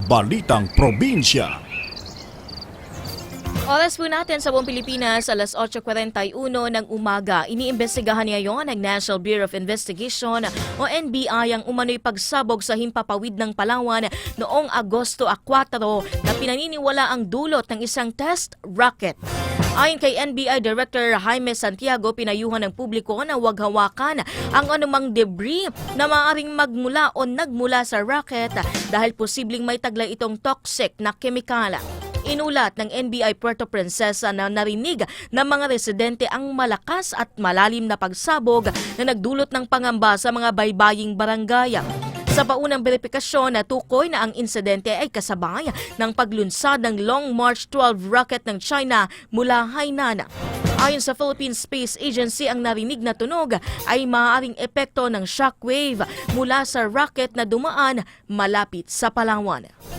Balitang Probinsya. Oras po natin sa buong Pilipinas, alas 8:41 ng umaga. Iniimbestigahan ngayon ng National Bureau of Investigation o NBI ang umano'y pagsabog sa himpapawid ng Palawan noong Agosto 4 na pinaniniwala ang dulot ng isang test rocket. Ayon kay NBI Director Jaime Santiago, pinayuhan ng publiko na huwag hawakan ang anumang debris na maaaring magmula o nagmula sa rocket dahil posibleng may taglay itong toxic na kemikala. Inulat ng NBI Puerto Princesa na narinig ng mga residente ang malakas at malalim na pagsabog na nagdulot ng pangamba sa mga baybaying barangay. Sa paunang verifikasyon, natukoy na ang insidente ay kasabay ng paglunsad ng Long March 12 rocket ng China mula Hainan. Ayon sa Philippine Space Agency, ang narinig na tunog ay maaaring epekto ng shockwave mula sa rocket na dumaan malapit sa Palawan.